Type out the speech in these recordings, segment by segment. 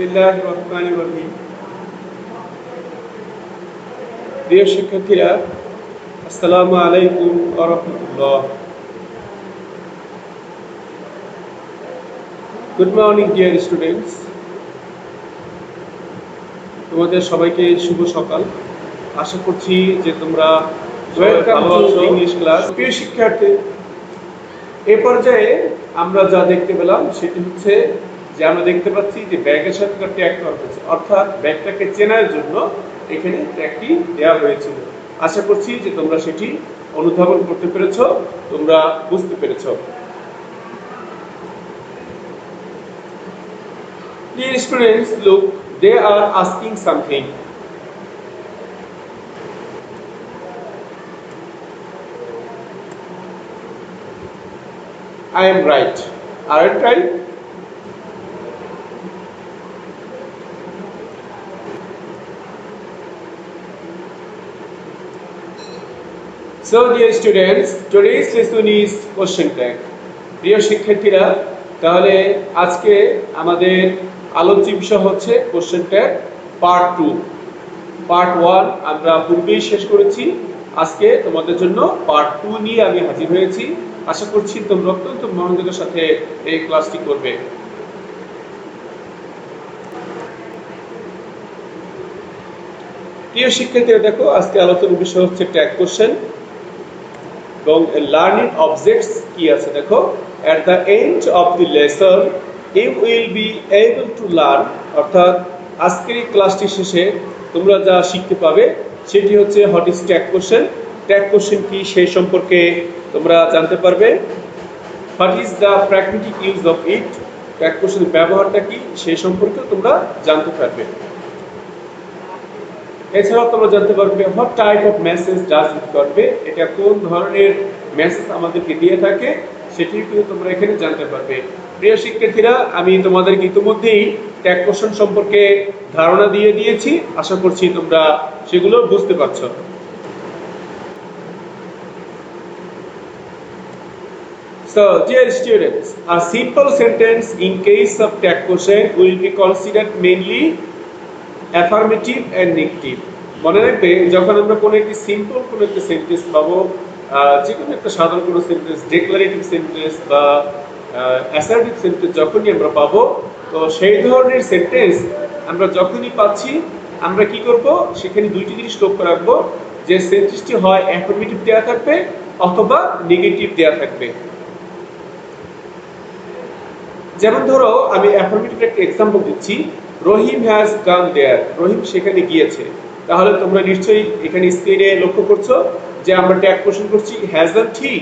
বিসমিল্লাহির রহমানির রহিম। প্রিয় শিক্ষার্থীরা, আসসালামু আলাইকুম ওয়া রাহমাতুল্লাহ। Good morning dear students. তোমাদের সবাইকে শুভ সকাল। আশা করছি যে তোমরা ওয়েলকাম টু ইংলিশ ক্লাস। প্রিয় শিক্ষার্থী, এ পর্যায়ে আমরা যা দেখতে পেলাম সেটি হচ্ছে যে আমরা দেখতে পাচ্ছি যে ব্যাগের সাথে ট্যাগ করা হয়েছে, অর্থাৎ ব্যাগটাকে চেনার জন্য এখানে ট্যাগটি দেওয়া হয়েছিল। আশা করছি যে তোমরা সেটি অনুধাবন করতে পেরেছো, তোমরা বুঝতে পেরেছো। Dear students, look, they are asking something. I am right. Aren't I? So, dear students, today's lesson is question tag. প্রিয় শিক্ষার্থীরা, তাহলে আজকে আমাদের আলোচ্য বিষয় হচ্ছে কোশ্চেন ট্যাগ পার্ট 2। পার্ট 1 আমরা পূর্বেই শেষ করেছি। আজকে তোমাদের জন্য পার্ট 2 নিয়ে আমি হাজির হয়েছি। আশা করছি তোমরা অত্যন্ত মনোযোগের সাথে এই ক্লাসটি করবে। প্রিয় শিক্ষার্থীরা, দেখো আজকে আলোচনার বিষয় হচ্ছে ট্যাগ কোশ্চেন এবং লার্নিং অবজেক্টস কি আছে। দেখো, at the end of the lesson you will be able to learn, অর্থাৎ আজকের এই ক্লাসটি শেষে তোমরা যা শিখতে পাবে সেটি হচ্ছে what is tag question, tag question কি সেই সম্পর্কে তোমরা জানতে পারবে। What is the pragmatic use of it, tag কোশ্চেনের ব্যবহারটা কি সেই সম্পর্কে তোমরা জানতে পারবে। এছাড়াও তোমরা জানতে পারবে what type of message does it convey, এটা কোন ধরনের মেসেজ আমাদেরকে দিয়ে থাকে সেটি কিন্তু তোমরা এখানে জানতে পারবে। প্রিয় শিক্ষার্থীরা, আমি তোমাদেরকে ইতিমধ্যেই ট্যাগ কোশ্চেন সম্পর্কে ধারণা দিয়ে দিয়েছি। আশা করছি তোমরা সেগুলো বুঝতে পারছো। So, dear students, a simple sentence in case of tag question will be considered mainly affirmative and negative. মনে রাখবে, যখন আমরা কোনো একটি সিম্পল কোনো একটা সেন্টেন্স পাবো, যে কোনো একটা সাধারণ কোনো সেন্টেন্স, ডিক্লারেটিভ সেন্টেন্স বা অ্যাসার্টিভ সেন্টেন্স যখনই আমরা পাবো, তো সেই ধরনের সেন্টেন্স আমরা যখনই পাচ্ছি আমরা কি করব, সেখানে দুইটি জিনিস লক্ষ্য রাখবো যে সেন্টেন্সটি হয় অ্যাফার্মেটিভ দেওয়া থাকবে অথবা নেগেটিভ দেওয়া থাকবে। যেমন ধরো, আমি অ্যাফার্মেটিভ একটা এক্সাম্পল দিচ্ছি, রহিম হ্যাজ গান দেয়ার, রহিম সেখানে গিয়েছে। তাহলে তোমরা নিশ্চয়ই এখানে স্ক্রিনে লক্ষ্য করছো যে আমরা ট্যাগ কোশ্চেন করছি হ্যাজন্ট হি।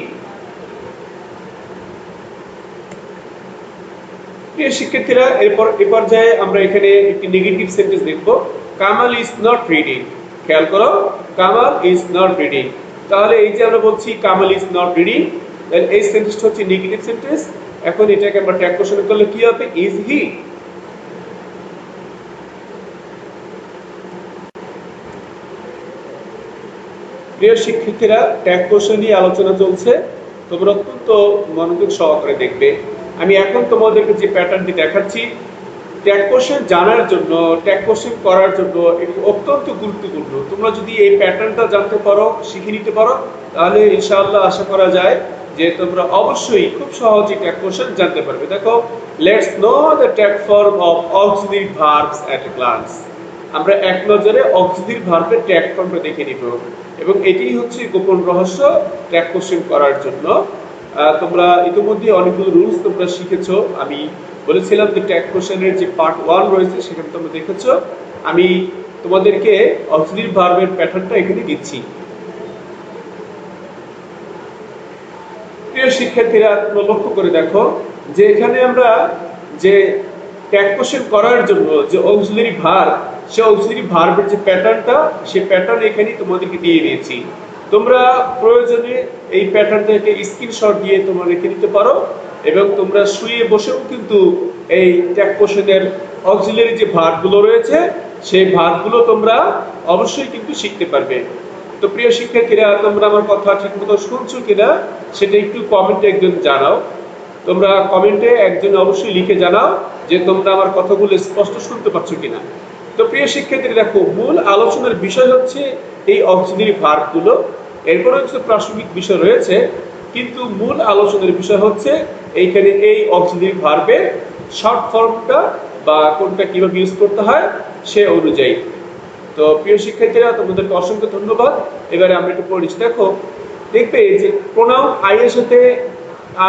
প্রিয় শিক্ষার্থীরা, এ পর্যায়ে আমরা এখানে একটি নেগেটিভ সেন্টেন্স দেখব, কামাল ইজ নট রিডিং। খেয়াল করো, কামাল ইজ নট রিডিং। তাহলে এই যে আমরা বলছি কামাল ইজ নট রিডিং, তাহলে এই সেন্টেন্সটা হচ্ছে নেগেটিভ সেন্টেন্স। এখন এটাকে আমরা ট্যাগ কোশ্চেন করলে কি হবে, ইজ হি। প্রিয় শিক্ষার্থীরা, ট্যাগ কোশ্চেন নিয়ে আলোচনা চলছে, তোমরা অত্যন্ত মনোযোগ সহকারে দেখবে। আমি এখন তোমাদেরকে যে প্যাটার্নটি দেখাচ্ছি, ট্যাগ কোশ্চেন জানার জন্য, ট্যাগ কোশ্চেন করার জন্য এটি অত্যন্ত গুরুত্বপূর্ণ। তোমরা যদি এই প্যাটার্নটা জানতে পারো, শিখে নিতে পারো, তাহলে ইনশাআল্লাহ আশা করা যায় যে তোমরা অবশ্যই খুব সহজেই ট্যাগ কোশ্চেন জানতে পারবে। দেখো, let's know the tag form of auxiliary verbs at A glance. আমরা এক নজরে অক্সিলারি ভার্বের ট্যাগ ফর্মটা দেখে নিব এবং এটাই হচ্ছে গোপন রহস্য ট্যাগ কোশ্চেন করার জন্য। তোমরা ইতিমধ্যে অনেকগুলো রুলস তোমরা শিখেছো। আমি বলেছিলাম যে ট্যাগ কোশ্চেনের যে পার্ট 1 রয়েছে সেখানে তোমরা দেখেছো। আমি তোমাদেরকে অক্সিলারি ভার্বের প্যাটার্নটা এখানে দিচ্ছি। প্রিয় শিক্ষার্থীরা, তোমরা লক্ষ্য করে দেখো যে এখানে আমরা যে ট্যাগ কোশ্চেন করার জন্য যে অক্সিলারি ভার্ব, সেই অক্সিলারি ভার্বের যে প্যাটার্নটা, সেই প্যাটার্ন এখানে তোমাদেরকে দিয়ে দিয়েছি। তোমরা প্রয়োজনে এই প্যাটার্নটাকে স্ক্রিনশট দিয়ে তোমরা রেখে নিতে পারো এবং তোমরা শুয়ে বসেও কিন্তু এই ট্যাগ কোশ্চেনের অক্সিলারি যে ভার্বগুলো রয়েছে সেই ভার্বগুলো তোমরা অবশ্যই কিন্তু শিখতে পারবে। তো প্রিয় শিক্ষার্থীরা, তোমরা আমার কথা ঠিকমতো শুনছো কিনা সেটা একটু কমেন্টে একজন জানাও। তো তোমরা কমেন্টে একজন অবশ্যই লিখে জানাও যে তোমরা আমার কথাগুলো স্পষ্ট শুনতে পাচ্ছ কিনা। তো প্রিয় শিক্ষার্থী, দেখো মূল আলোচনার বিষয় হচ্ছে এই অক্সিলারি ভার্বগুলো। এরপরে কিছু প্রাসঙ্গিক বিষয় রয়েছে, কিন্তু মূল আলোচনার বিষয় হচ্ছে এইখানে এই অক্সিলারি ভার্বের শর্ট ফর্মটা বা কোনটা কিভাবে ইউজ করতে হয় সে অনুযায়ী। তো প্রিয় শিক্ষার্থীরা, তোমাদেরকে অসংখ্য ধন্যবাদ। এবারে আমরা একটু পড়ছি। দেখো, দেখবে যে প্রোনাউন আই এর সাথে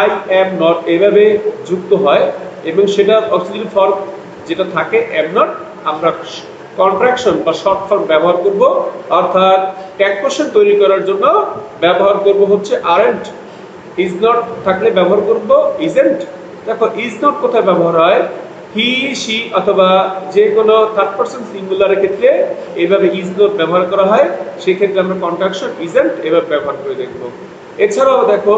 আই এম নট এভাবে যুক্ত হয় এবং সেটা অক্সিলারি ফর্ম যেটা থাকে এম নট, আমরা কন্ট্রাকশন বা শর্ট ফর্ম ব্যবহার করব, অর্থাৎ ট্যাগ কোশ্চেন তৈরি করার জন্য ব্যবহার করব হচ্ছে আরএন্ট। ইজ নট থাকলে ব্যবহার করব ইজেন্ট। দেখো, ইজ নট কোথায় ব্যবহার হয়? হি, শি অথবা যে কোনো থার্ড পারসন সিঙ্গুলারের ক্ষেত্রে এইভাবে ইজ নট ব্যবহার করা হয়। সেই ক্ষেত্রে আমরা কন্ট্রাকশন ইজেন্ট এভাবে ব্যবহার করে দেখব। এছাড়াও দেখো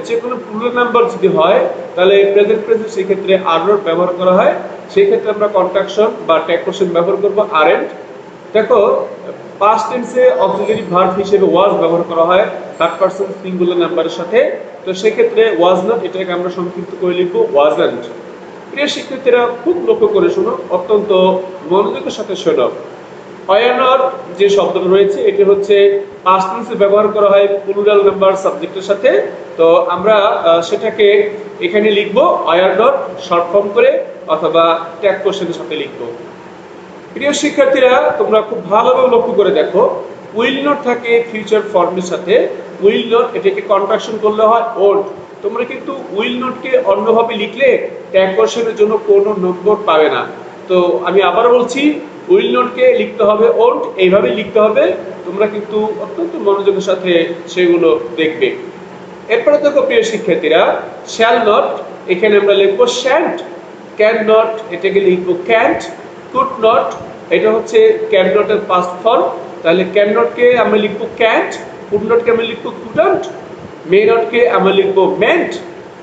যে কোনো প্লুরাল নাম্বার যদি হয় তাহলে প্রেজেন্ট সেই ক্ষেত্রে আর নট ব্যবহার করা হয়। সেই ক্ষেত্রে আমরা কন্ট্রাকশন বা ট্যাগ কোশ্চেন ব্যবহার করব আরএন্ট। দেখো, পাস্ট টেন্সে অক্সিলারি ভার্ব হিসেবে ওয়াজ ব্যবহার করা হয় থার্ড পারসন সিঙ্গুলার নাম্বারের সাথে। তো সেই ক্ষেত্রে ওয়াজ নট এটাকে আমরা সংক্ষিপ্ত করে লিখব ওয়াজন্ট। প্রিয় শিক্ষার্থীরা, খুব লক্ষ্য করে শোনো, অত্যন্ত মনোযোগের সাথে শোনো। অয়ানর যে শব্দটা রয়েছে এটি হচ্ছে পাস্ট টেন্সে ব্যবহার করা হয় প্লুরাল নাম্বার সাবজেক্টের সাথে। তো আমরা সেটাকে এখানে লিখব অয়ানর শর্ট ফর্ম করে অথবা ট্যাগ কোশ্চেনের সাথে লিখব। প্রিয় শিক্ষার্থীরা, তোমরা খুব ভালোভাবে লক্ষ্য করে দেখো, উইল নট থাকে ফিউচার ফর্মের সাথে। উইল নট এটাকে কন্ট্রাকশন করলে হয় ওল্ড। তোমরা কিন্তু উইল নটকে অন্যভাবে লিখলে ট্যাগ কোশ্চেনের জন্য কোনো নম্বর পাবে না। তো আমি আবার বলছি, উইল নটকে লিখতে হবে ওল্ড, এইভাবে লিখতে হবে। তোমরা কিন্তু অত্যন্ত মনোযোগের সাথে সেগুলো দেখবে। এরপরে দেখো প্রিয় শিক্ষার্থীরা, শ্যাল নট এখানে আমরা লিখবো শ্যান্ট। ক্যান নট এটাকে লিখবো ক্যান্ট। কুড নট এটা হচ্ছে ক্যান নট এর পাস্ট ফর্ম, তাহলে ক্যান নট কে আমরা লিখবো ক্যান্ট, কুড নট কে আমরা লিখবো কুডন্ট, মে নট কে আমরা লিখবো মেন্ট।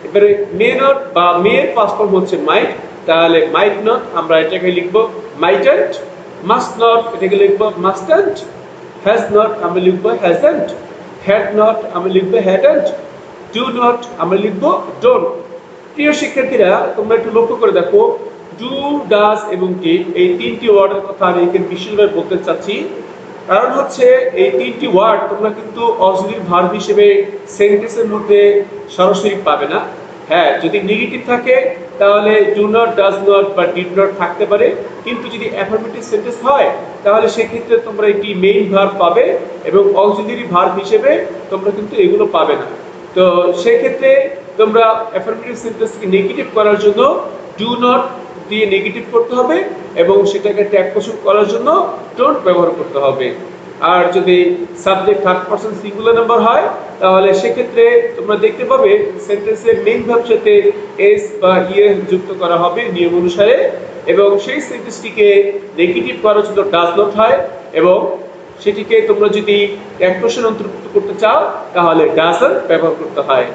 এবারে মে নট বা মে এর পাস্ট ফর্ম হচ্ছে মাইট, তাহলে মাইট নট আমরা এটাকে লিখবো মাইটেন্ট। মাস্ট নট এটাকে লিখবো মাস্টেন্ট। হ্যাজ নট আমরা লিখবো হ্যাজেন্ট। হ্যাড নট আমরা লিখবো হ্যাডেন্ট। ডু নট আমরা লিখবো ডোন্ট। প্রিয় শিক্ষার্থীরা, তোমরা একটু লক্ষ্য করে দেখো, ডু, ডাজ এবং ডিড এই তিনটি ওয়ার্ডের কথা আমি এখানে বিশেষভাবে বলতে চাচ্ছি। কারণ হচ্ছে এই তিনটি ওয়ার্ড তোমরা কিন্তু অক্সিলারি ভার্ব হিসেবে সেন্টেন্সের মধ্যে সরাসরি পাবে না। হ্যাঁ, যদি নেগেটিভ থাকে তাহলে ডু নট, ডাজ নট বা ডিড নট থাকতে পারে, কিন্তু যদি অ্যাফার্মেটিভ সেন্টেন্স হয় তাহলে সেক্ষেত্রে তোমরা একটি মেইন ভার্ব পাবে এবং অক্সিলারি ভার্ব হিসেবে তোমরা কিন্তু এগুলো পাবে না। তো সেক্ষেত্রে তোমরা অ্যাফার্মেটিভ সেন্টেন্সকে নেগেটিভ করার জন্য ডু নট দিয়ে নেগেটিভ করতে হবে এবং সেটাকে ট্যাগ কোশ্চেন করার জন্য ডোন্ট ব্যবহার করতে হবে। আর যদি subject third person singular number হয় তাহলে সেক্ষেত্রে তোমরা দেখতে পাবে সেন্টেন্সের মেইন ভার্ব সাথে এস বা ইয়ে যুক্ত করা হবে নিয়ম অনুসারে, এবং সেই সেন্টেন্সটিকে নেগেটিভ করার জন্য ডাজ নট হয়, এবং সেটিকে তোমরা যদি ট্যাগ কোশ্চেন অন্তর্ভুক্ত করতে চাও তাহলে ডাজন্ট ব্যবহার করতে হয়।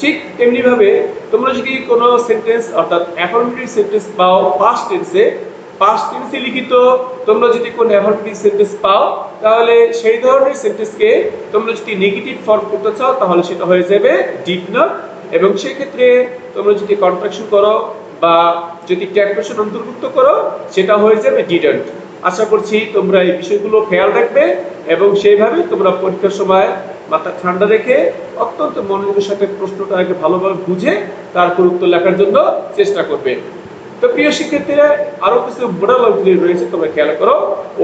ঠিক তেমনি ভাবে তোমরা যদি কোনো সেন্টেন্স অর্থাৎ অ্যাফার্মেটিভ সেন্টেন্স পাও পাস্ট টেন্সে লিখিত, তোমরা যদি কোনো অ্যাফার্মেটিভ সেন্টেন্স পাও তাহলে সেই ধরনের সেন্টেন্সকে তোমরা যদি নেগেটিভ ফর্ম করতে চাও তাহলে সেটা হয়ে যাবে ডিড নট, এবং সেই ক্ষেত্রে তোমরা যদি কন্ট্রাকশন করো বা যদি ট্যাগ কোশ্চেন অন্তর্ভুক্ত করো সেটা হয়ে যাবে ডিডন্ট। আশা করছি তোমরা এই বিষয়গুলো খেয়াল রাখবে এবং সেইভাবে তোমরা পরীক্ষার সময় মাথা ঠান্ডা রেখে অত্যন্ত মনোযোগের সাথে প্রশ্নটা আগে ভালোভাবে বুঝে তারপর উত্তর লেখার জন্য চেষ্টা করবে। তো প্রিয় শিক্ষার্থীরা, আরো কিছু মোডাল অক্সিলারি রয়েছে, তোমরা খেয়াল করো।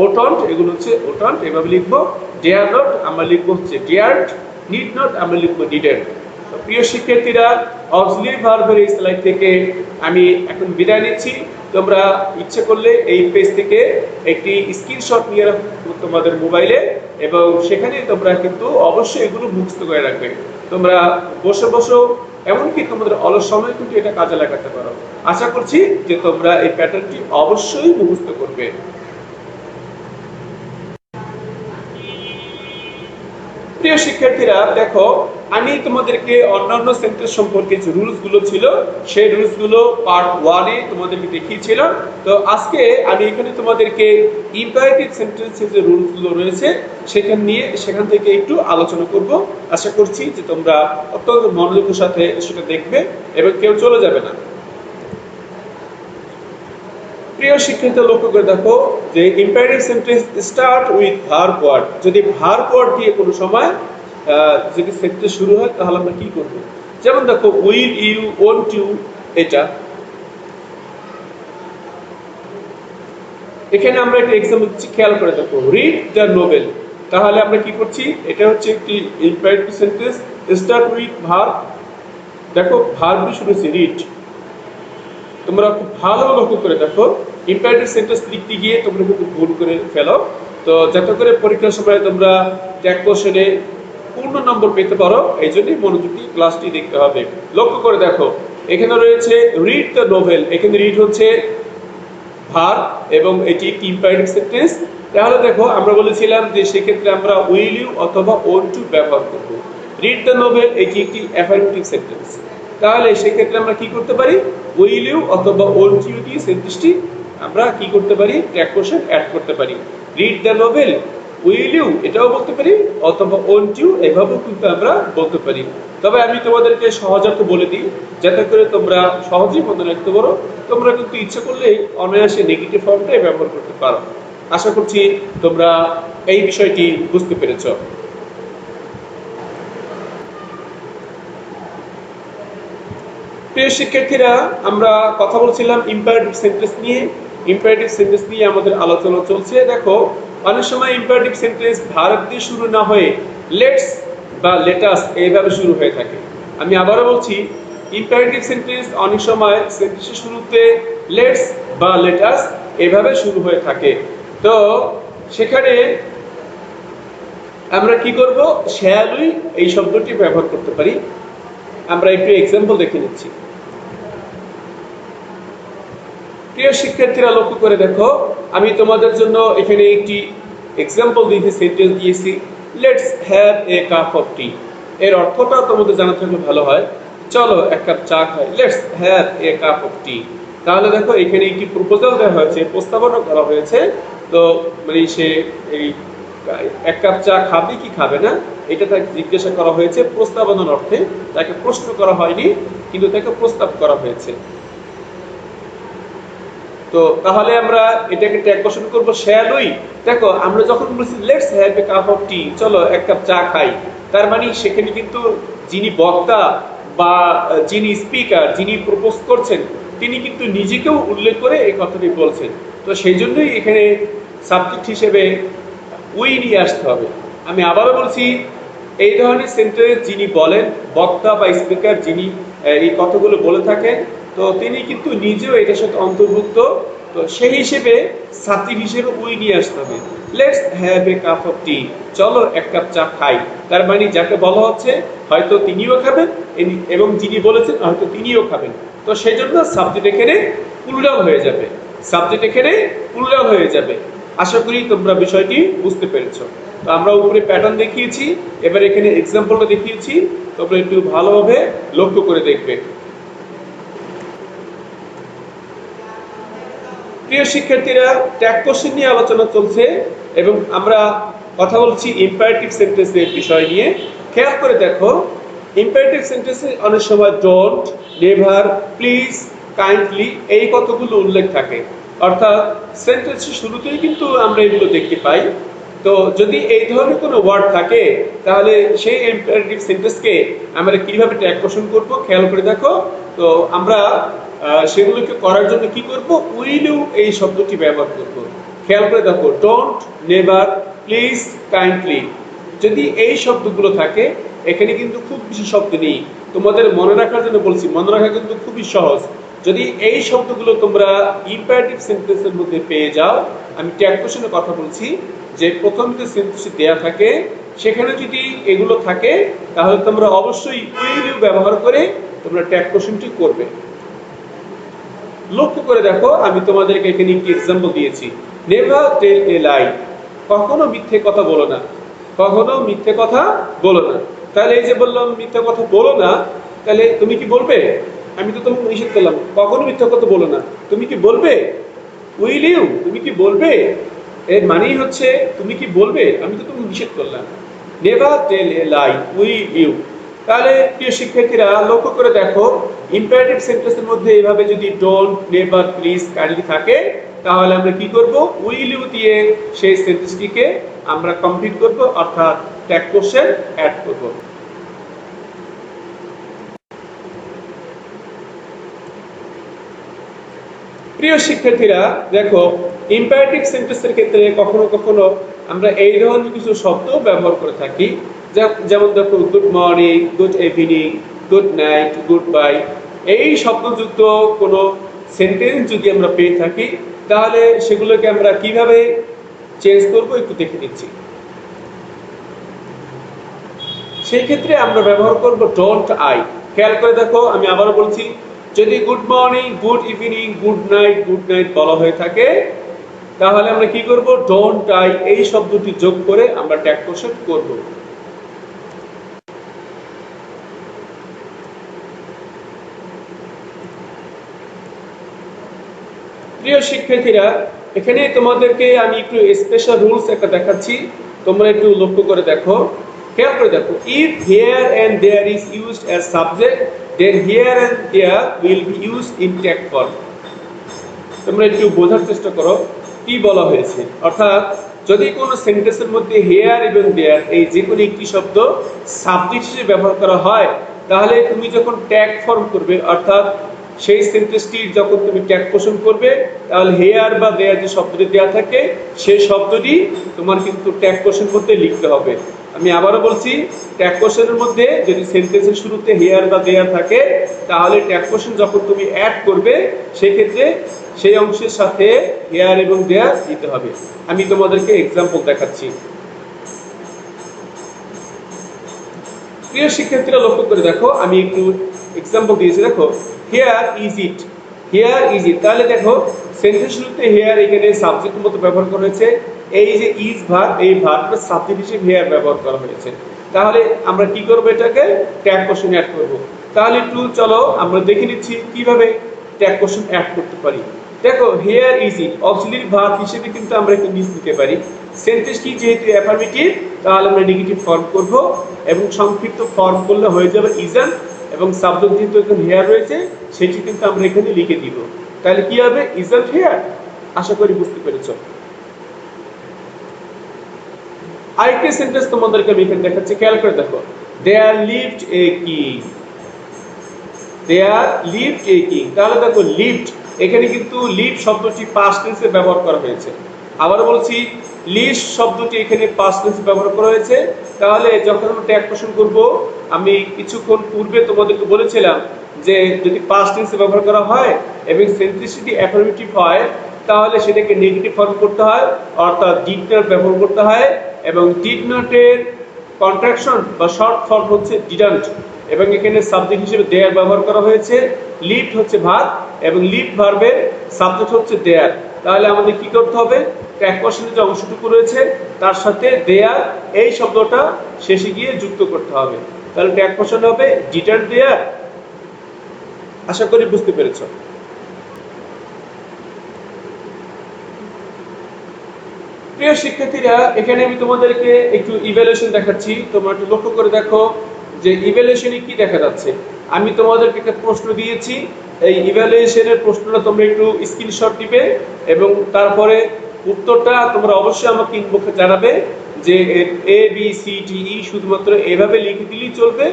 ওটন্ট এগুলো হচ্ছে ওটন্ট, এভাবে লিখবো। ডেয়ার নট আমরা লিখবো হচ্ছে ডেয়ারড। নিড নট আমরা লিখবো নিডেড। তো প্রিয় শিক্ষার্থীরা, অক্সিলারি ভার্বের এই স্লাইড থেকে আমি এখন বিদায় নিচ্ছি। তোমরা ইচ্ছে করলে এই পেজ থেকে একটি স্ক্রিনশট নিয়ে রাখো তোমাদের মোবাইলে, এবং সেখানে তোমরা কিন্তু অবশ্যই এগুলো মুখস্থ করে রাখবে। তোমরা বসে এমনকি তোমাদের অলস সময় কিন্তু এটা কাজে লাগাতে পারো। আশা করছি যে তোমরা এই প্যাটার্নটি অবশ্যই মুখস্থ করবে। প্রিয় শিক্ষার্থীরা দেখো, আমি তোমাদেরকে অন্যান্য সেন্টেন্স সম্পর্কে যে রুলস গুলো ছিল সেই রুলস গুলো পার্ট 1 এ তোমাদেরকে দেখিয়েছিলাম। তো আজকে আমি এখানে তোমাদেরকে ইম্পারেটিভ সেন্টেন্সের যে রুলস গুলো রয়েছে সেখান থেকে একটু আলোচনা করব। আশা করছি যে তোমরা অত্যন্ত মনোযোগের সাথে সেটা দেখবে এবং কেউ চলে যাবে না। প্রিয় শিক্ষার্থীরা লক্ষ্য করে দেখো যে imperative sentence start with verb word. যদি ভার্ব ওয়ার্ড দিয়ে কোনো সময় যদি সেন্টেন্স শুরু হয় তাহলে আমরা কি করব? যেমন দেখো উইল ইউ, ওয়ান্ট ইউ, এটা এখানে আমরা একটা এক্সাম্পল খেয়াল করে দেখো, রিড দ্য নোবেল। তাহলে আমরা কি করছি? এটা হচ্ছে একটি imperative sentence start with verb. দেখো ভার্ব দিয়ে শুরু হচ্ছে রিড। তোমরা খুব ভালো লক্ষ্য করে দেখো, ইম্পারেটিভ সেন্টেন্স লিখতে গিয়ে তোমরা কিন্তু ভুল করে ফেলো। তো যাতে করে পরীক্ষার সময় তোমরা ট্যাগ কোশ্চেনে পূর্ণ নম্বর পেতে পারো, এই জন্যই মনোযোগ দিয়ে ক্লাসটি দেখতে হবে। লক্ষ্য করে দেখো, এখানে রয়েছে রিড দ্য নোভেল। এখানে রিড হচ্ছে ভার্ব এবং এটি একটি ইম্পারেটিভ সেন্টেন্স। তাহলে দেখো আমরা বলেছিলাম যে সেক্ষেত্রে আমরা উইল ইউ অথবা ওন্ট টু ব্যবহার করব। রিড দ্য নোভেল এটি একটি অ্যাফার্মেটিভ সেন্টেন্স। তাহলে সেক্ষেত্রে আমরা কি করতে পারি? উইল ইউ অথবা ওন্ট ইউ দিয়ে সেন্টেন্সটি আমরা কি করতে পারি? ট্যাগ কোশ্চেন অ্যাড করতে পারি। Read the novel, will you এটাও বলতে পারি, অথবা ওন্ট ইউ এভাবেও কিন্তু আমরা বলতে পারি। তবে আমি তোমাদেরকে সহজাত বলে দিই যাতে করে তোমরা সহজেই মনে রাখতে পারো। তোমরা কিন্তু ইচ্ছে করলে অনায়াসে নেগেটিভ ফর্মটাই ব্যবহার করতে পারো। আশা করছি তোমরা এই বিষয়টি বুঝতে পেরেছ। প্রিয় শিক্ষার্থীরা, আমরা কথা বলছিলাম ইম্পারেটিভ সেন্টেন্স নিয়ে। ইম্পারেটিভ সেন্টেন্স নিয়ে আমাদের আলোচনা চলছে। দেখো অনেক সময় ইম্পারেটিভ সেন্টেন্স ভার্ব দিয়ে শুরু না হয়ে লেটস বা লেটাস এইভাবে শুরু হয়ে থাকে। আমি আবারও বলছি, ইম্পারেটিভ সেন্টেন্স অনেক সময় সেন্টেন্সের শুরুতে লেটস বা লেটাস এভাবে শুরু হয়ে থাকে। তো সেখানে আমরা কি করব? শ্যাল উই এই শব্দটি ব্যবহার করতে পারি। আমরা একটু এক্সাম্পল দেখে নিচ্ছি। প্রিয় শিক্ষার্থীরা লক্ষ্য করে দেখো, আমি তোমাদের জন্য এখানে একটি এক্সাম্পল দিয়ে সেন্টেন্স দিয়েছি, let's have a cup of tea. এর অর্থটা তোমাদের জানা থাকলে ভালো হয়। চলো এক কাপ চা খাই, let's have a cup of tea. তাহলে দেখো এখানে একটি প্রপোজাল দেওয়া হয়েছে, প্রস্তাবনা করা হয়েছে। তো মানে সে এই এক কাপ চা খাবে কি খাবে না এটা তাকে জিজ্ঞাসা করা হয়েছে প্রস্তাবনার অর্থে। তাকে প্রশ্ন করা হয়নি, কিন্তু তাকে প্রস্তাব করা হয়েছে। তো তাহলে আমরা এটাকে ট্যাগ কোশ্চেন করব শ্যাল উই। দেখো আমরা যখন বলছি let's have a cup of tea, চলো এক কাপ চা খাই, তার মানে সেখানে কিন্তু যিনি বক্তা বা যিনি স্পিকার, যিনি প্রপোজ করছেন, তিনি কিন্তু নিজেকেও উল্লেখ করে এই কথাটি বলছেন। তো সেই জন্যই এখানে সাবজেক্ট হিসেবে উই নিয়ে আসতে হবে। আমি আবারও বলছি, এই ধরনের সেন্টেন্স যিনি বলেন, বক্তা বা স্পিকার যিনি এই কথাগুলো বলে থাকেন, তো তিনি কিন্তু নিজেও এটার সাথে অন্তর্ভুক্ত। তো সেই হিসেবে সাবজেক্ট হিসেবে উই নিয়ে আসতে হবে। Let's have a cup of tea, চলো এক কাপ চা খাই। তার মানে যাকে বলা হচ্ছে হয়তো তিনিও খাবেন এবং যিনি বলেছেন হয়তো তিনিও খাবেন। তো সেই জন্য সাবজেক্ট এখানে প্লুরাল হয়ে যাবে। সাবজেক্ট এখানে প্লুরাল হয়ে যাবে। আশা করি তোমরা বিষয়টি বুঝতে পেরেছো। তো আমরা উপরে প্যাটার্ন দেখিয়েছি, এবার এখানে এক্সাম্পলটা দেখিয়েছি, তোমরা একটু ভালোভাবে লক্ষ্য করে দেখবে। প্রিয় শিক্ষার্থীরা, ট্যাগ কোশ্চেন নিয়ে আলোচনা চলছে এবং আমরা কথা বলছি ইম্পারেটিভ সেন্টেন্সের বিষয় নিয়ে। খেয়াল করে দেখো, ইম্পারেটিভ সেন্টেন্সে অনেক সময় ডোন্ট, নেভার, প্লিজ, কাইন্ডলি এই কতগুলো উল্লেখ থাকে। অর্থাৎ সেন্টেন্সের শুরুতেই কিন্তু আমরা এগুলো দেখতে পাই। তো যদি এই ধরনের কোনো ওয়ার্ড থাকে তাহলে সেই ইম্পারেটিভ সেন্টেন্সকে আমরা কিভাবে ট্যাগ কোশ্চেন করব খেয়াল করে দেখো। তো আমরা সেগুলোকে করার জন্য কি করব? উইল ইউ এই শব্দটি ব্যবহার করব। খেয়াল করে দেখো, ডোন্ট, নেভার, প্লিজ, কাইন্ডলি, যদি এই শব্দগুলো থাকে এখানে কিন্তু খুব বেশি শব্দ নেই। তোমাদের মনে রাখার জন্য বলছি, মনে রাখা কিন্তু খুবই সহজ। যদি এই শব্দগুলো তোমরা ইম্পারেটিভ সেন্টেন্সের মধ্যে পেয়ে যাও, আমি ট্যাগ কোশ্চেনের কথা বলছি, যে প্রথম যে সেন্টেন্সটি দেয়া থাকে সেখানে যদি এগুলো থাকে তাহলে তোমরা অবশ্যই উইল ইউ ব্যবহার করে তোমরা ট্যাগ কোশ্চেনটি করবে। লক্ষ্য করে দেখো, আমি তোমাদেরকে এখানে একটি এক্সাম্পল দিয়েছি, নেভার টেল এ লাই, কখনো মিথ্যে কথা বলো না। কখনো মিথ্যে কথা বলো না। তাহলে এই যে বললাম মিথ্যে কথা বলো না, তাহলে তুমি কি বলবে? আমি তো তোমাকে নিষেধ করলাম কখনো মিথ্যে কথা বলো না, তুমি কি বলবে? উইল ইউ, তুমি কি বলবে? এর মানেই হচ্ছে তুমি কি বলবে, আমি তো তোমাকে নিষেধ করলাম। Never tell a lie, will you. তাহলে প্রিয় শিক্ষার্থীরা লক্ষ্য করে দেখো, ইম্পারেটিভ সেন্টেন্সের মধ্যে এইভাবে যদি ডোন্ট, নেভার, প্লিজ, কাইন্ডলি থাকে, তাহলে আমরা কি করব? উইল ইউ দিয়ে সেই সেন্টেন্সটিকে আমরা কমপ্লিট করব, অর্থাৎ ট্যাগ কোশ্চেন অ্যাড করব। প্রিয় শিক্ষার্থীরা দেখো, ইম্পারেটিভ সেন্টেন্সের ক্ষেত্রে কখনো কখনো আমরা এই ধরনের কিছু শব্দ ব্যবহার করে থাকি, যেমন দেখো good morning, good evening, good night, good bye. এই শব্দযুক্ত কোনো সেন্টেন্স যদি আমরা পেয়ে থাকি, তাহলে সেগুলোকে আমরা কিভাবে চেঞ্জ করব একটু দেখে নিচ্ছি। সেই ক্ষেত্রে আমরা ব্যবহার করব ডোন্ট আই। খেয়াল করে দেখো, আমি আবারও বলছি, যদি good morning, good evening, good night বলা হয়ে থাকে, তাহলে আমরা কি করব? ডোন্ট আই এই শব্দটি যোগ করে আমরা ট্যাগ কোশ্চেন করব। প্রিয় শিক্ষার্থীরা, এখানে তোমাদেরকে আমি একটু স্পেশাল রুলস একটা দেখাচ্ছি, তোমরা একটু লক্ষ্য করে দেখো, খেয়াল করে দেখো। If here and there is used as subject, then here and there will be used in tag form. তোমরা একটু বোঝার চেষ্টা করো কি বলা হয়েছে। অর্থাৎ যদি কোনো সেন্টেন্সের মধ্যে হেয়ার এবং দেয়ার এই যে কোনো একটি শব্দ সাবজেক্ট হিসেবে ব্যবহার করা হয়, তাহলে তুমি যখন ট্যাগ ফর্ম করবে, অর্থাৎ সেই সেন্টেন্সটির যখন তুমি ট্যাগ পোষণ করবে, তাহলে হেয়ার বা দেয়ার যে শব্দটি দেওয়া থাকে, সেই শব্দটি তোমার কিন্তু ট্যাগ পোষণ করতে লিখতে হবে। আমি আবারও বলছি, ট্যাগ পোষণের মধ্যে যদি সেন্টেন্সের শুরুতে হেয়ার বা দেয়ার থাকে, তাহলে ট্যাগ পোষণ যখন তুমি অ্যাড করবে, সেক্ষেত্রে সেই অংশের সাথে হেয়ার এবং দেয়ার দিতে হবে। আমি তোমাদেরকে এক্সাম্পল দেখাচ্ছি। প্রিয় শিক্ষার্থীরা লক্ষ্য করে দেখো, আমি একটু এক্সাম্পল দিয়েছি। দেখো, hair is it, hair is it. তাহলে দেখো, সেন্টেন্স শুরুতে হেয়ার এখানে সাবজেক্টের মতো ব্যবহার করা হয়েছে। এই যে ইজ ভার্ব, এই ভার্বের সাবজেক্ট হিসেবে হেয়ার ব্যবহার করা হয়েছে। তাহলে আমরা কি করব? এটাকে ট্যাগ কোশ্চেন অ্যাড করব। তাহলে একটু চলো আমরা দেখে নিচ্ছি কিভাবে ট্যাগ কোশ্চেন অ্যাড করতে পারি। দেখো, hair is it auxiliary verb হিসেবে কিন্তু আমরা এখানে নিজ নিতে পারি। সেন্টেন্সটি যেহেতু অ্যাফার্মেটিভ, তাহলে আমরা নেগেটিভ ফর্ম করব এবং সংক্ষিপ্ত ফর্ম করলে হয়ে যাবে ইজন, এবং সাবজেক্ট যেহেতু এখানে হেয়ার রয়েছে, সেটি কিন্তু আমরা এখানে লিখে দিব। তাহলে কি হবে? Isn't hair. আশা করি বুঝতে পেরেছো। আরেকটি সেন্টেন্স তোমাদেরকে আমি এখানে দেখাচ্ছি, খেয়াল করে দেখো। There lived a king, there lived a king. তাহলে দেখো, লিভড এখানে কিন্তু লিভ শব্দটি পাস্ট টেন্সে ব্যবহার করা হয়েছে। আবার বলছি, লিভ শব্দটি এখানে পাস্ট টেন্সে ব্যবহার করা হয়েছে। তাহলে যখন আমরা ট্যাগ পোষণ করব, আমি কিছুক্ষণ পূর্বে তোমাদেরকে বলেছিলাম যে যদি পাস্ট টেন্সে ব্যবহার করা হয় এবং সেন্টেন্সটি অ্যাফার্মেটিভ হয়, তাহলে সেটাকে নেগেটিভ ফর্ম করতে হয়, অর্থাৎ ডিড নট ব্যবহার করতে হয়। এবং ডিড নটের কন্ট্রাকশন বা শর্ট ফর্ম হচ্ছে ডিডন্ট, এবং এখানে সাবজেক্ট হিসেবে দেয়ার ব্যবহার করা হয়েছে। লিভড হচ্ছে ভার্ব এবং লিভড ভার্বের সাবজেক্ট হচ্ছে দেয়ার। তাহলে আমাদের কি করতে হবে? ট্যাগ কোশ্চেনের যে অংশটুকু রয়েছে তার সাথে দেয়ার এই শব্দটা শেষে গিয়ে যুক্ত করতে হবে। তাহলে ট্যাগ কোশ্চেন হবে ডিডন্ট দেয়ার। আশা করি বুঝতে পেরেছো। প্রিয় শিক্ষার্থীরা, এখানে আমি তোমাদেরকে একটু ইভ্যালুয়েশন দেখাচ্ছি, তোমরা একটু লক্ষ্য করে দেখো যে ইভ্যালুয়েশনে কি দেখা যাচ্ছে। আমি তোমাদেরকে একটা প্রশ্ন দিয়েছি, এই ইভ্যালুয়েশনের প্রশ্নটা তোমরা একটু স্ক্রিনশট দিবে এবং তারপরে উত্তরটা তোমরা অবশ্যই আমাকে ইনবক্সে জানাবে যে A B C D E শুধুমাত্র এভাবে লিখে দিলেই চলবে,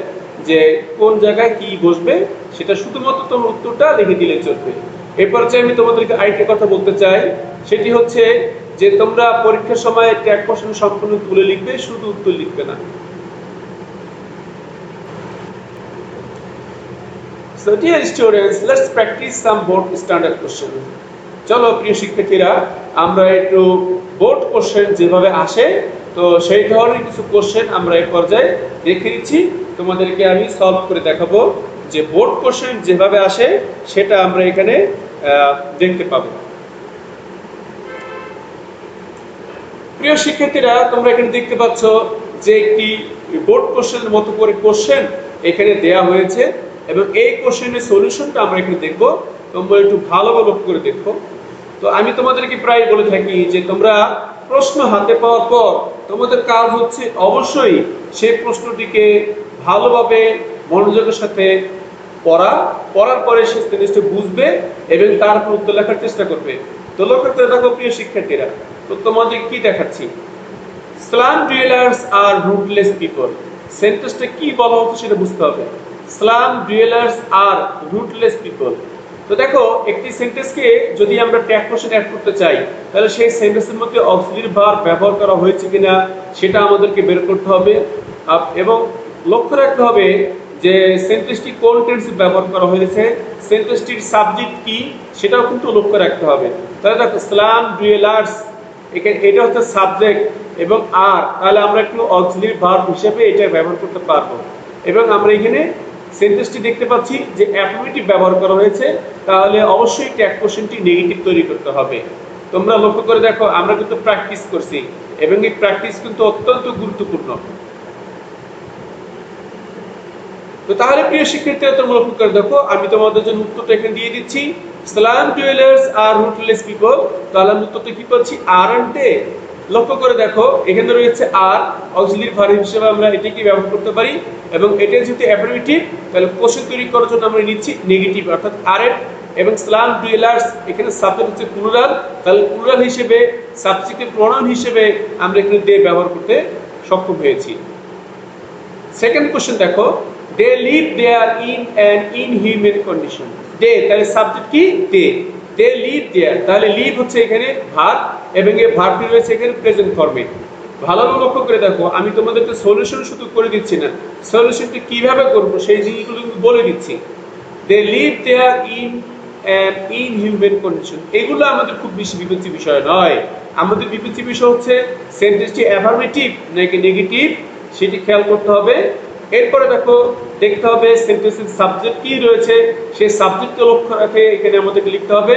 যে কোন জায়গায় কি বসবে সেটা শুধুমাত্র তোমার উত্তরটা লিখে দিলেই চলবে। এরপর আমি তোমাদেরকে আরেকটা কথা বলতে চাই, সেটি হচ্ছে যে তোমরা পরীক্ষার সময় ট্যাগ কোশ্চেন সম্পূর্ণ তুলে লিখবে, শুধু উত্তর লিখবে না। So dear students, let's practice some board standard question. চলো প্রিয় শিক্ষার্থীরা, আমরা একটু বোর্ড কোশ্চেন যেভাবে আসে, তো সেই ধরনের কিছু কোশ্চেন আমরা এই পর্যায়ে দেখে নিচ্ছি, তোমাদেরকে আমি সলভ করে দেখাবো যে বোর্ড কোশ্চেন যেভাবে আসে সেটা আমরা এখানে দেখতে পাবো। প্রিয় শিক্ষার্থীরা, তোমরা এখানে দেখতে পাচ্ছ যে একটি বোর্ড কোশ্চেনের মতো করে কোশ্চেন এখানে দেয়া হয়েছে এবং এই কোশ্চেনের সলিউশনটা আমরা এখানে দেখব। তোমরা একটু ভালোভাবে লক্ষ্য করে দেখো। তো আমি তোমাদেরকে প্রায় বলে থাকি যে তোমরা প্রশ্ন হাতে পাওয়ার পর তোমাদের কাজ হচ্ছে অবশ্যই সেই প্রশ্নটিকে ভালোভাবে মনোযোগের সাথে পড়ার পরে সে জিনিসটা বুঝবে এবং তারপর উত্তর লেখার চেষ্টা করবে। তো লক্ষ্য করে দেখো প্রিয় শিক্ষার্থীরা, তো তোমাদের কি দেখাচ্ছি, স্লাম ডুয়েলার্স আর রুটলেস পিপল। সেন্টেন্সটা কি বলা হচ্ছে সেটা বুঝতে হবে। স্লাম ডুয়েলার্স আর রুটলেস পিপল। তো দেখো একটি সেন্টেন্সকে যদি আমরা ট্যাগ কোশ্চেন অ্যাড করতে চাই তাহলে সেই সেন্টেন্সের মধ্যে অক্সিলারি ভার্ব ব্যবহার করা হয়েছে কিনা সেটা আমাদেরকে বের করতে হবে এবং লক্ষ্য রাখতে হবে যে সেন্টেন্সটি কোন টেন্সে ব্যবহার করা হয়েছে, সেন্টেন্সটির সাবজেক্ট কি সেটাও কিন্তু লক্ষ্য রাখতে হবে। তাহলে দেখো স্লাম ডুয়েলার্স, এখানে এটা হচ্ছে সাবজেক্ট এবং আর, তাহলে আমরা একটু অক্সিলারি ভার্ব হিসেবে এটা ব্যবহার করতে পারবো। এবং আমরা এখানে সেন্টেন্সটি দেখতে পাচ্ছি যে অ্যাফার্মেটিভ ব্যবহার করা হয়েছে, তাহলে অবশ্যই ট্যাগ কোশ্চেনটি নেগেটিভ তৈরি করতে হবে। তোমরা লক্ষ্য করে দেখো আমরা কিন্তু প্র্যাকটিস করছি এবং এই প্র্যাকটিস কিন্তু অত্যন্ত গুরুত্বপূর্ণ। তো তাহলে প্রিয় শিক্ষার্থীরা তোমরা লক্ষ্য করে দেখো আমি তোমাদের জন্য উত্তরটা এখানে দিয়ে দিচ্ছি, স্লাম ডুয়েলার্স আর রুটলেস পিপল। তাহলে আমি উত্তরটা কি পাচ্ছি, আর এন্ড এ। লক্ষ্য করে দেখো এখানে রয়েছে আর, অক্সিলারি ভার্ব হিসেবে আমরা এটাকে ব্যবহার করতে পারি এবং এটা যেহেতু অ্যাফার্মেটিভ তাহলে কোশ্চেন তৈরি করার জন্য আমরা নিচ্ছি নেগেটিভ অর্থাৎ আর এন্ড। এবং স্লাম ডুয়েলার্স এখানে সাবজেক্ট হচ্ছে প্লুরাল, তাহলে প্লুরাল হিসেবে সাবজেক্টিভ প্রোনাউন হিসেবে আমরা এখানে দে ব্যবহার করতে সক্ষম হয়েছি। সেকেন্ড কোশ্চেন দেখো, they live there in an inhuman condition. they তাহলে সাবজেক্ট কি, they live there, তাহলে live হচ্ছে এখানে ভার্ব এবং এই ভার্বটি রয়েছে এখানে প্রেজেন্ট ফর্মে। ভালোভাবে লক্ষ্য করে দেখো আমি তোমাদেরকে সলিউশন শুধু করে দিচ্ছি না, সলিউশনটা কিভাবে করব সেই জিনিসগুলো কিন্তু বলে দিচ্ছি। they live there in an inhuman condition, এগুলো আমাদের খুব বেশি বিবেচ্য বিষয় নয়। আমাদের বিবেচ্য বিষয় হচ্ছে সেন্টেন্সটি অ্যাফার্মেটিভ নাকি নেগেটিভ সেটি খেয়াল করতে হবে। এরপরে দেখো দেখতে হবে সেন্টেন্সের সাবজেক্ট কি রয়েছে, সেই সাবজেক্টকে লক্ষ্য রাখে এখানে আমাদেরকে লিখতে হবে।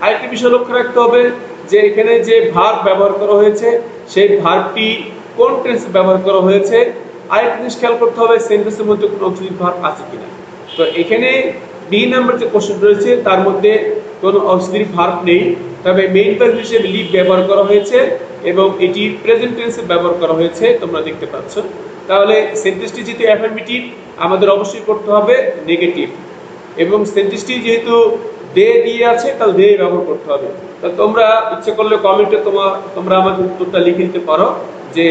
আরেকটি বিষয় লক্ষ্য রাখতে হবে যে এখানে যে ভার্ব ব্যবহার করা হয়েছে সেই ভার্বটি কোন টেন্সে ব্যবহার করা হয়েছে। আরেকটি জিনিস খেয়াল করতে হবে সেন্টেন্সের মধ্যে কোনো অক্সিলারি ভার্ব আছে কিনা। তো এখানে বি নাম্বার যে কোশ্চেন রয়েছে তার মধ্যে কোনো অক্সিলারি ভার্ব নেই, তবে মেইন ভার্ব হিসেবে লিভ ব্যবহার করা হয়েছে এবং এটি প্রেজেন্ট টেন্সে ব্যবহার করা হয়েছে তোমরা দেখতে পাচ্ছ। তাহলে সেন্টেন্সটি যেহেতু অ্যাফার্মেটিভ আমাদের অবশ্যই করতে হবে নেগেটিভ এবং সেন্টেন্সটি যেহেতু দে দিয়ে আছে তাহলে দে ব্যবহার করতে হবে। তা তোমরা ইচ্ছে করলে কমেন্টে তোমরা আমাকে উত্তরটা লিখে দিতে পারো যে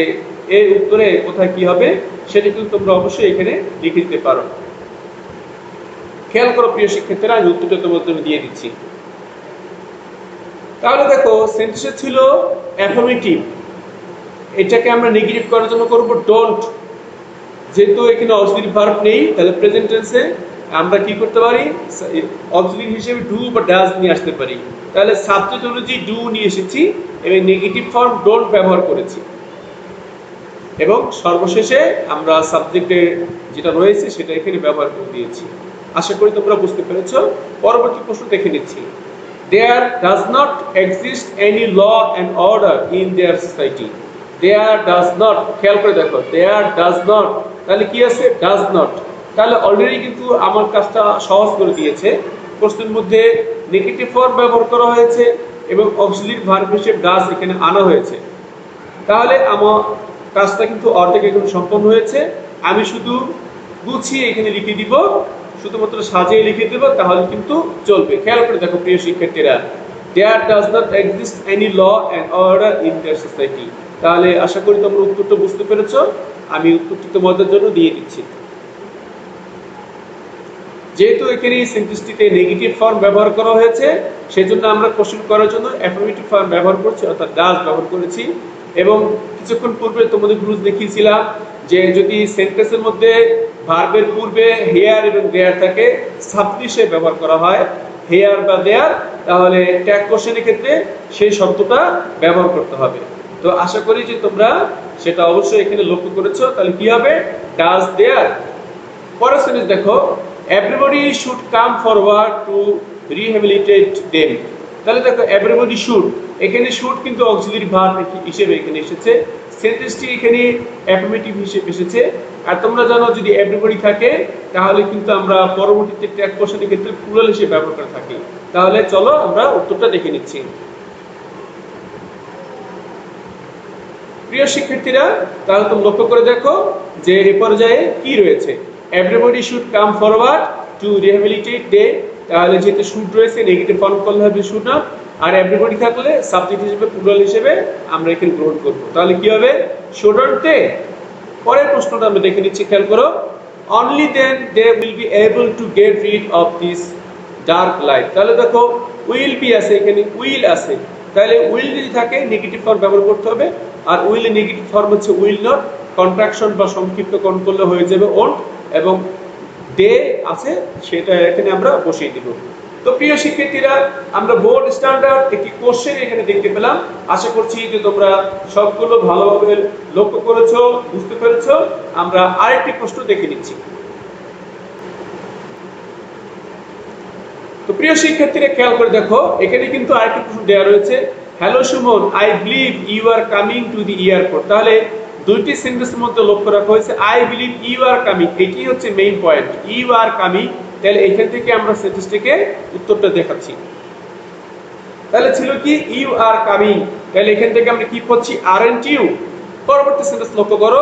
এই উত্তরে কোথায় কি হবে, সেটা কিন্তু তোমরা অবশ্যই এখানে লিখে দিতে পারো। খেয়াল করো প্রিয় শিক্ষার্থীরা আমি উত্তরটা তোমাদের জন্য দিয়ে দিচ্ছি। তাহলে দেখো সেন্টেন্সে ছিল অ্যাফার্মেটিভ, এটাকে আমরা নেগেটিভ করার জন্য করব ডোন্ট। যেহেতু এখানে অক্সিলারি ভার্ব নেই তাহলে প্রেজেন্ট টেন্সে আমরা কি করতে পারি, অক্সিলারি হিসেবে ডু বা ডাজ নিয়ে আসতে পারি। তাহলে সাবজেক্ট অনুযায়ী ডু নিয়ে এসেছি এবং নেগেটিভ ফর্ম ডোন্ট ব্যবহার করেছি এবং সর্বশেষে আমরা সাবজেক্টের যেটা রয়েছে সেটা এখানে ব্যবহার করে দিয়েছি। আশা করি তোমরা বুঝতে পেরেছো। পরবর্তী প্রশ্ন দেখে নিচ্ছি, there does not exist any law and order in their society. there does not, খেয়াল করে দেখো there does not, তাহলে কি আছে does not, তাহলে অলরেডি কিন্তু আমার কাজটা সহজ করে দিয়েছে। প্রশ্নের মধ্যে নেগেটিভ ফর্ম ব্যবহার করা হয়েছে এবং অক্সিলারি ভার্ব হিসেবে ডাজ এখানে আনা হয়েছে, তাহলে আমার কাজটা কিন্তু অর্ধেক এখানে সম্পন্ন হয়েছে। আমি শুধু গুছিয়ে এখানে লিখে দিব, শুধুমাত্র সাজিয়ে লিখে দেব তাহলে কিন্তু চলবে। খেয়াল করে দেখো প্রিয় শিক্ষার্থীরা, there does not exist any law and order in their society, তাহলে আশা করি তোমরা উত্তরটা বুঝতে পেরেছো। আমি উত্তরটি তোমাদের জন্য দিয়ে দিচ্ছি। যেহেতু এখানে সেন্টেন্সটিতে নেগেটিভ ফর্ম ব্যবহার করা হয়েছে সেজন্য আমরা কোশ্চেন করার জন্য অ্যাফার্মেটিভ ফর্ম ব্যবহার করছি অর্থাৎ ডাজ ব্যবহার করেছি। এবং কিছুক্ষণ পূর্বে তোমাদের রুলস দেখিয়েছিলাম যে যদি সেন্টেন্সের মধ্যে ভার্বের পূর্বে হেয়ার এবং দেয়ার থাকে সাবজেক্ট হিসেবে ব্যবহার করা হয় হেয়ার বা দেয়ার, তাহলে ট্যাগ কোশ্চেনের ক্ষেত্রে সেই শব্দটা ব্যবহার করতে হবে। তো আশা করি যে তোমরা সেটা অবশ্যই এখানে লক্ষ্য করেছো। তাহলে কি হবে, ডাজ দেয়ার। পরের সেন্টেন্স দেখো, everybody should come forward to rehabilitate them. তাহলে দেখো এভরিবডি শুড, এখানে শুড কিন্তু অক্সিলারি ভার্ব হিসেবে এখানে এসেছে। সেন্টেন্সটি এখানে অ্যাফার্মেটিভ হিসেবে এসেছে। আর তোমরা জানো যদি এভরিবডি থাকে তাহলে কিন্তু আমরা পরবর্তীতে ট্যাগ কোশ্চেনের ক্ষেত্রে প্লুরাল হিসেবে ব্যবহার করে থাকি। তাহলে চলো আমরা উত্তরটা দেখে নিচ্ছি। প্রিয় শিক্ষার্থীরা, তাহলে তুমি লক্ষ্য করে দেখো যে এই পর্যায়ে কি রয়েছে। Everybody should come forward to rehabilitate they, তাহলে যেহেতু শুড রয়েছে নেগেটিভ ফর্ম করলে হবে শুড নট, আর এভরিবডি থাকলে সাবজেক্ট হিসেবে প্লুরাল হিসেবে আমরা এখানে গ্রহণ করব। তাহলে কি হবে? Shouldn't they. পরের প্রশ্নটা আমরা দেখে নিচ্ছি, খেয়াল করো। Only then they will be able to get rid of this dark light. তাহলে দেখো উইল বি আছে, এখানে উইল আছে, তাহলে উইল যদি থাকে নেগেটিভ ফর্ম ব্যবহার করতে হবে। আর উইল এর নেগেটিভ ফর্ম হচ্ছে উইল নট, কন্ট্রাকশন বা সংক্ষিপ্তকরণ করলে হয়ে যাবে ওন্ট, এবং দে আছে সেটা এখানে আমরা বসিয়ে দিব। তো প্রিয় শিক্ষার্থীরা, আমরা বোর্ড স্ট্যান্ডার্ড একটি কোশ্চেন এখানে দেখতে পেলাম। আশা করছি যে তোমরা সবগুলো ভালোভাবে লক্ষ্য করেছো, বুঝতে পেরেছো। আমরা আরেকটি প্রশ্ন দেখে নিচ্ছি। তো প্রিয় শিক্ষার্থীরা, খেয়াল করে দেখো, এখানে কিন্তু আরেকটি প্রশ্ন দেওয়া রয়েছে। Hello Suman, I believe you are coming to the airport. তাহলে দুইটি সেন্টেন্সের মধ্যে লক্ষ্য রাখা হয়েছে I believe you are coming, এটি হচ্ছে main point, you are coming. তাহলে এখান থেকে আমরা সেন্টেন্সটিকে উত্তরটা দেখাচ্ছি। তাহলে ছিল কি ইউ আর কামিং, তাহলে এখান থেকে আমরা কি পাচ্ছি? আরএন্ট ইউ। পরবর্তী সেন্টেন্স লক্ষ্য করো,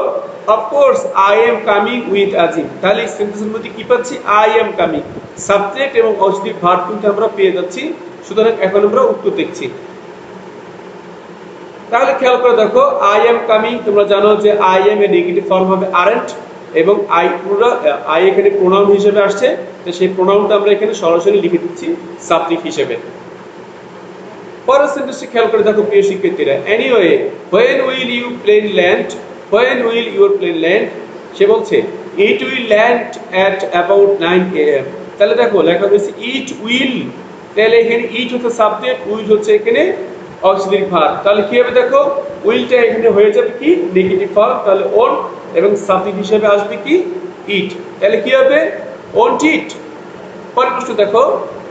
of course I am coming with Azim. তাহলে এই সেন্টেন্সের মধ্যে কি পাচ্ছি? আই এম কামিং, সাবজেক্ট এবং অবজেক্টিভ ভার্ব কিন্তু আমরা পেয়ে যাচ্ছি। সুতরাং এখন আমরা উত্তর দেখছি। তাহলে খেয়াল করে দেখো, আই এম কামিং, তোমরা জানো যে আই এম এর নেগেটিভ ফর্ম হবে আরএন্ট, এবং আই এখানে প্রোনাউন হিসেবে আসছে, তো সেই প্রোনাউনটা আমরা এখানে সরাসরি লিখে দিচ্ছি সাবজেক্ট হিসেবে। পরের সেন্টেন্সটি খেয়াল করে দেখো প্রিয় শিক্ষার্থীরা, anyway when will you plane land, when will your plane land, সে বলছে it will land at about 9 AM। তাহলে দেখো লেখা হয়েছে ইট উইল, তাহলে এখানে ইট হচ্ছে সাবজেক্ট, উইল হচ্ছে এখানে অক্সিলারি ভার্ব। তাহলে কি হবে দেখো, উইলটা এখানে হয়ে যাবে কি নেগেটিভ ফর্ম, তাহলে ওন, এবং সাবজেক্ট হিসেবে আসবে কি ইট। তাহলে কি হবে? ওন্ট ইট। পরের প্রশ্ন দেখো,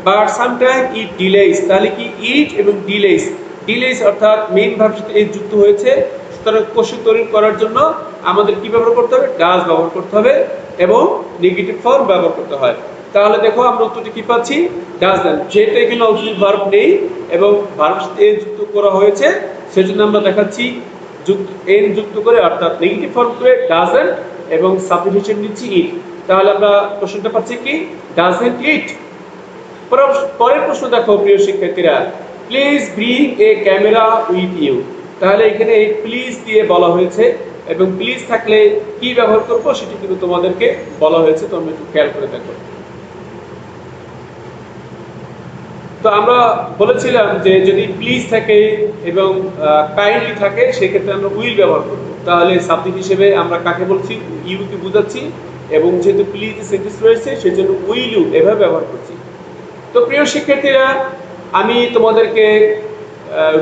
বাট সামটাইম ইট ডিলেইস। তাহলে কি ইট এবং ডিলেইস, ডিলেইস অর্থাৎ মেইন ভার্বের সাথে এ যুক্ত হয়েছে। সুতরাং কোশ্চেন তৈরি করার জন্য আমাদের কি ব্যবহার করতে হবে? ডাজ ব্যবহার করতে হবে এবং নেগেটিভ ফর্ম ব্যবহার করতে হয়। তাহলে দেখো আমরা উত্তরটি কি পাচ্ছি? ডাজন্ট। যেহেতু এখানে অক্সিলারি ভার্ব নেই এবং ভার্বের সাথে এ যুক্ত করা হয়েছে, সেজন্য আমরা দেখাচ্ছি এন যুক্ত করে, অর্থাৎ নেগেটিভ ফর্ম করে ডাজন্ট এবং সাবজেক্ট হিসেবে নিচ্ছি ইট। তাহলে আমরা প্রশ্নটা পাচ্ছি কি? Doesn't it. পরের প্রশ্ন দেখো প্রিয় শিক্ষার্থীরা, please bring a camera with you. তাহলে এখানে প্লিজ দিয়ে বলা হয়েছে, এবং প্লিজ থাকলে কি ব্যবহার করবো সেটি কিন্তু তোমাদেরকে বলা হয়েছে, তোমরা একটু খেয়াল করে দেখো। তো আমরা বলেছিলাম যে যদি প্লিজ থাকে এবং কাইন্ডলি থাকে সেক্ষেত্রে আমরা উইল ব্যবহার করব। তাহলে সাবজেক্ট হিসেবে আমরা কাকে বলছি? ইউকে বোঝাচ্ছি, এবং যেহেতু প্লিজ সেন্টেন্স রয়েছে সেজন্য উইল ইউ এভাবে ব্যবহার করছি। তো প্রিয় শিক্ষার্থীরা, আমি তোমাদেরকে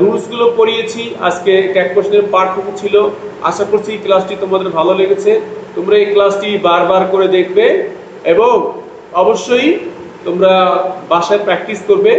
রুলসগুলো পড়িয়েছি। আজকে ট্যাগ কোশ্চেনের পার্ট টুকু ছিল। আশা করছি ক্লাসটি তোমাদের ভালো লেগেছে। তোমরা এই ক্লাসটি বারবার করে দেখবে এবং অবশ্যই তোমরা বাসায় প্র্যাকটিস করবে।